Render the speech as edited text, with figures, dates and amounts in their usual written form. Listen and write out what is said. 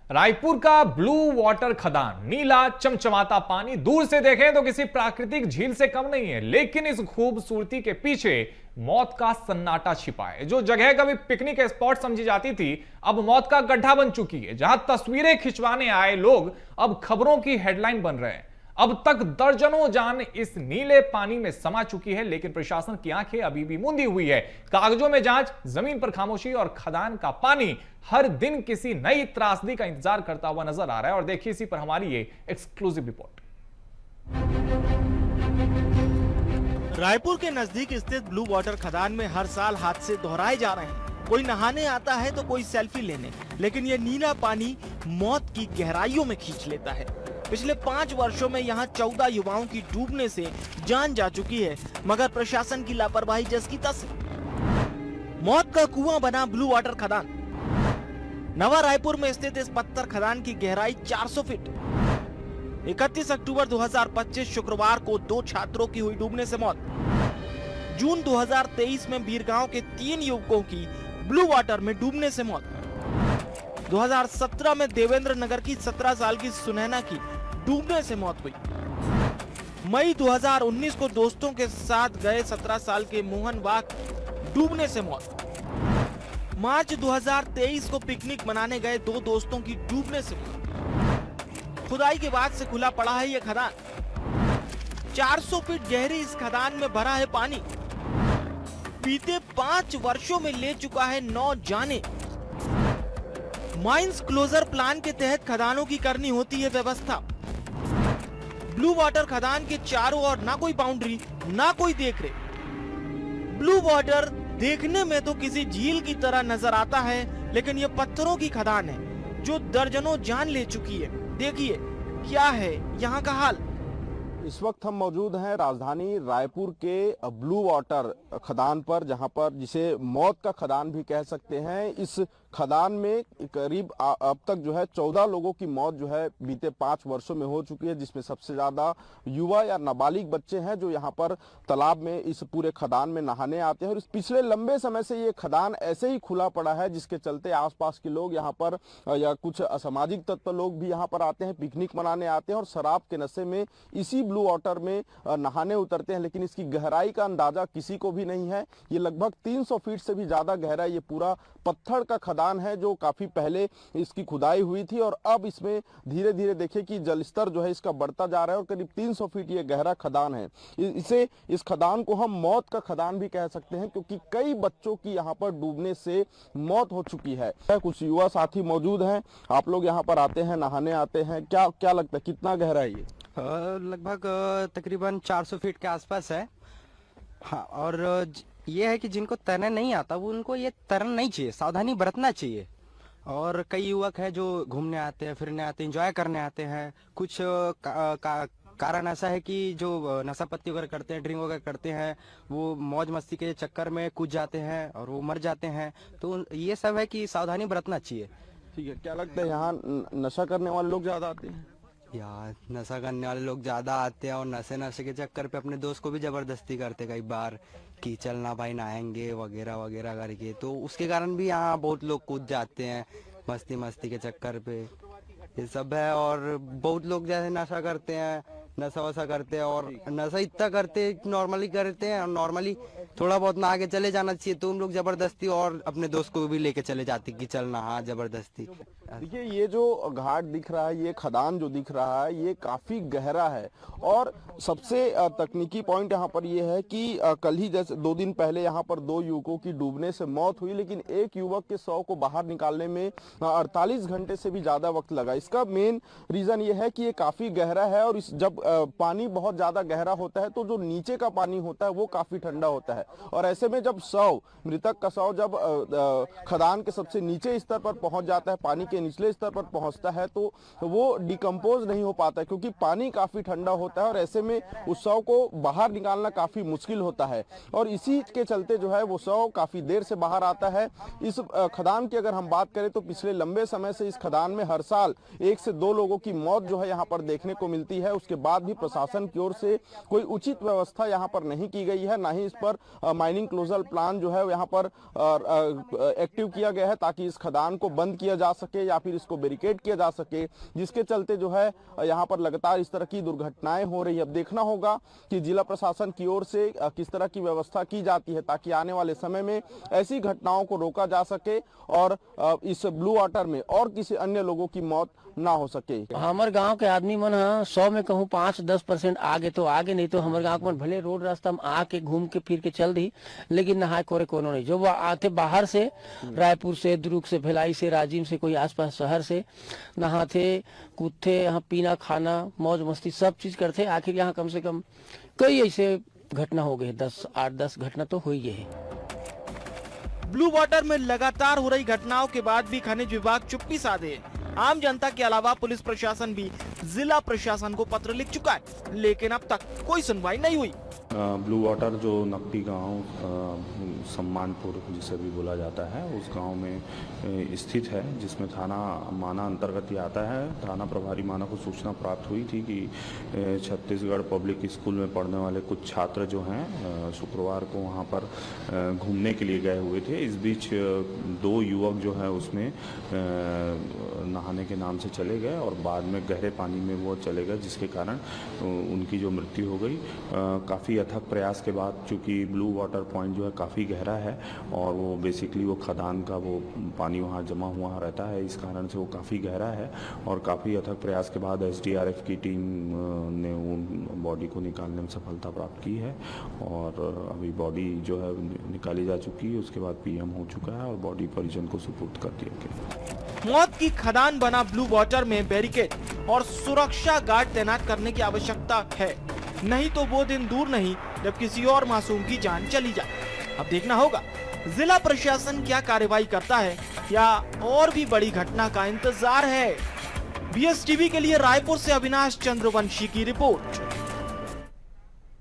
रायपुर का blue water खदान, नीला चमचमाता पानी दूर से देखें तो किसी प्राकृतिक झील से कम नहीं है, लेकिन इस खूबसूरती के पीछे मौत का सन्नाटा छिपा है। जो जगह कभी पिकनिक स्पॉट समझी जाती थी, अब मौत का गड्ढा बन चुकी है, जहां तस्वीरें खिंचवाने आए लोग अब खबरों की हेडलाइन बन रहे हैं। अब तक दर्जनों जान इस नीले पानी में समा चुकी है, लेकिन प्रशासन की आंखें अभी भी मूंदी हुई है। कागजों में जांच, जमीन पर खामोशी और खदान का पानी हर दिन किसी नई त्रासदी का इंतजार करता हुआ नजर आ रहा है। और देखिए इसी पर हमारी ये एक्सक्लूसिव रिपोर्ट। रायपुर के नजदीक स्थित ब्लू वाटर खदान में हर साल हादसे दोहराए जा रहे हैं। कोई नहाने आता है तो कोई सेल्फी लेने, लेकिन ये नीला पानी मौत की गहराइयों में खींच लेता है। पिछले 5 वर्षों में यहाँ 14 युवाओं की डूबने से जान जा चुकी है, मगर प्रशासन की लापरवाही जस की तस। मौत का कुआं बना ब्लू वाटर खदान। नवा रायपुर में स्थित इस पत्थर खदान की गहराई 400 फीट। 31 अक्टूबर 2025 शुक्रवार को 2 छात्रों की हुई डूबने से मौत। जून 2023 में बीरगांव के 3 युवकों की ब्लू वाटर में डूबने से मौत। 2017 में देवेंद्र नगर की 17 साल की सुनैना की डूबने से मौत हुई। मई 2019 को दोस्तों के साथ गए 17 साल के मोहन वाक डूबने से मौत। मार्च 2023 को पिकनिक मनाने गए 2 दोस्तों की डूबने से मौत। खुदाई के बाद से खुला पड़ा है यह खदान। 400 फीट गहरी इस खदान में भरा है पानी। बीते 5 वर्षों में ले चुका है 9 जाने। माइंस क्लोजर प्लान के तहत खदानों की करनी होती है व्यवस्था। ब्लू वाटर खदान के चारों ओर ना कोई बाउंड्री, ना कोई देखरेख। ब्लू वाटर देखने में तो किसी झील की तरह नजर आता है, लेकिन ये पत्थरों की खदान है जो दर्जनों जान ले चुकी है। देखिए क्या है यहाँ का हाल। इस वक्त हम मौजूद हैं राजधानी रायपुर के ब्लू वाटर खदान पर, जहां पर जिसे मौत का खदान भी कह सकते हैं। इस खदान में करीब अब तक जो है 14 लोगों की मौत जो है बीते 5 वर्षों में हो चुकी है, जिसमें सबसे ज्यादा युवा या नाबालिग बच्चे हैं जो यहाँ पर तालाब में इस पूरे खदान में नहाने आते हैं। और इस पिछले लंबे समय से ये खदान ऐसे ही खुला पड़ा है, जिसके चलते आसपास के लोग यहाँ पर या कुछ असामाजिक तत्व लोग भी यहाँ पर आते हैं, पिकनिक मनाने आते हैं और शराब के नशे में इसी ब्लू वाटर में नहाने उतरते हैं। लेकिन इसकी गहराई का अंदाजा किसी को भी नहीं है। ये लगभग 300 फीट से भी ज्यादा गहरा ये पूरा पत्थर का खदान है, जो काफी पहले इसकी खुदाई हुई थी और अब इसमें धीरे धीरे देखिए कि जलस्तर जो है इसका बढ़ता जा रहा है और करीब 300 फीट ये गहरा खदान है। इस खदान को हम मौत का खदान भी कह सकते हैं, क्योंकि कई बच्चों की यहाँ पर डूबने से मौत हो चुकी है। कुछ युवा साथी मौजूद हैं। आप लोग यहाँ पर आते हैं, नहाने आते हैं, क्या लगता है कितना गहरा है ये? लगभग तकरीबन 400 फीट के आसपास है। हाँ, और ये है कि जिनको तैरना नहीं आता वो उनको ये तैरना नहीं चाहिए, सावधानी बरतना चाहिए। और कई युवक हैं जो घूमने आते हैं, फिरने आते हैं, एंजॉय करने आते हैं। कुछ कारण ऐसा है कि जो नशा पत्ती वगैरह करते हैं, ड्रिंक वगैरह करते हैं, वो मौज मस्ती के चक्कर में कूद जाते हैं और वो मर जाते हैं। तो ये सब है कि सावधानी बरतना चाहिए। ठीक है, क्या लगता है यहाँ नशा करने वाले लोग ज्यादा आते हैं? यार नशा करने वाले लोग ज्यादा आते हैं और नशे के चक्कर पे अपने दोस्त को भी जबरदस्ती करते कई बार कि चलना भाई नहाएंगे वगैरह वगैरह करके। तो उसके कारण भी यहाँ बहुत लोग कूद जाते हैं मस्ती के चक्कर पे। ये सब है। और बहुत लोग जैसे नशा करते हैं, नशा वशा करते हैं और नशा इतना करते नॉर्मली करते हैं और नॉर्मली थोड़ा बहुत ना आगे चले जाना चाहिए, तो उन लोग जबरदस्ती और अपने दोस्त को भी लेके चले जाते कि चलना, हाँ जबरदस्ती। देखिए ये जो घाट दिख रहा है, ये खदान जो दिख रहा है, ये काफी गहरा है। और सबसे तकनीकी पॉइंट यहाँ पर ये है कि कल ही जैसे 2 दिन पहले यहाँ पर 2 युवकों की डूबने से मौत हुई, लेकिन एक युवक के शव को बाहर निकालने में 48 घंटे से भी ज्यादा वक्त लगा। इसका मेन रीजन ये है कि ये काफी गहरा है और जब पानी बहुत ज्यादा गहरा होता है तो जो नीचे का पानी होता है वो काफी ठंडा होता है। और ऐसे में जब मृतक का शव जब खदान के सबसे नीचे स्तर पर पहुंच जाता है, पानी के निचले स्तर पर पहुंचता है, तो वो डिकम्पोज नहीं हो पाता है, क्योंकि पानी काफी ठंडा होता है और ऐसे में उस शव को बाहर निकालना काफी मुश्किल होता है। और इसी के चलते जो है वो शव काफी देर से बाहर आता है। इस खदान की अगर हम बात करें तो पिछले लंबे समय से इस खदान में हर साल 1 से 2 लोगों की मौत जो है यहाँ पर देखने को मिलती है। उसके बाद बाद भी प्रशासन की ओर से कोई उचित व्यवस्था यहाँ पर नहीं की गई है, ना ही इस पर माइनिंग क्लोजर प्लान जो है यहाँ पर एक्टिव किया गया है ताकि इस खदान को बंद किया जा सके या फिर इसको बैरिकेड किया जा सके, जिसके चलते जो है यहाँ पर लगातार इस तरह की दुर्घटनाएं हो रही है। अब देखना होगा कि जिला प्रशासन की ओर से किस तरह की व्यवस्था की जाती है ताकि आने वाले समय में ऐसी घटनाओं को रोका जा सके और इस ब्लू वाटर में और किसी अन्य लोगों की मौत ना हो सके। हमारे गांव के आदमी मन 100 में कहूँ 5-10% आगे तो आगे, नहीं तो हमारे गांव में भले रोड रास्ता में आके घूम के फिर के चल दी, लेकिन नहाए कोरे कोनो नहीं। जो आते बाहर से, रायपुर से, दुर्ग से, भिलाई से, राजिम से, कोई आसपास शहर से नहाते कूदते, यहाँ पीना खाना मौज मस्ती सब चीज करते। आखिर यहाँ कम से कम कई ऐसे घटना हो गए, 8-10 घटना तो हुई है। ब्लू वाटर में लगातार हो रही घटनाओं के बाद भी खनिज विभाग चुप्पी साधे। आम जनता के अलावा पुलिस प्रशासन भी जिला प्रशासन को पत्र लिख चुका है, लेकिन अब तक कोई सुनवाई नहीं हुई। ब्लू वाटर जो नकटी गांव सम्मानपुर जिसे भी बोला जाता है, उस गांव में स्थित है, जिसमें थाना माना अंतर्गत ही आता है। थाना प्रभारी माना को सूचना प्राप्त हुई थी कि छत्तीसगढ़ पब्लिक स्कूल में पढ़ने वाले कुछ छात्र जो हैं शुक्रवार को वहां पर घूमने के लिए गए हुए थे। इस बीच 2 युवक जो है उसमें नहाने के नाम से चले गए और बाद में गहरे पानी में वो चले गए, जिसके कारण उनकी जो मृत्यु हो गई। काफ़ी अथक प्रयास के बाद, चूँकि ब्लू वाटर पॉइंट जो है काफ़ी गहरा है और वो बेसिकली वो खदान का वो पानी वहाँ जमा हुआ रहता है, इस कारण से वो काफ़ी गहरा है। और काफ़ी अथक प्रयास के बाद SDRF की टीम ने उन बॉडी को निकालने में सफलता प्राप्त की है और अभी बॉडी जो है निकाली जा चुकी है। उसके बाद PM हो चुका है और बॉडी परिजन को सुपुर्द कर दिया गया। मौत की खदान बना ब्लू वाटर में बैरिकेड और सुरक्षा गार्ड तैनात करने की आवश्यकता है, नहीं तो वो दिन दूर नहीं जब किसी और मासूम की जान चली जाए। अब देखना होगा जिला प्रशासन क्या कार्रवाई करता है या और भी बड़ी घटना का इंतजार है। BSTV के लिए रायपुर से अविनाश चंद्रवंशी की रिपोर्ट।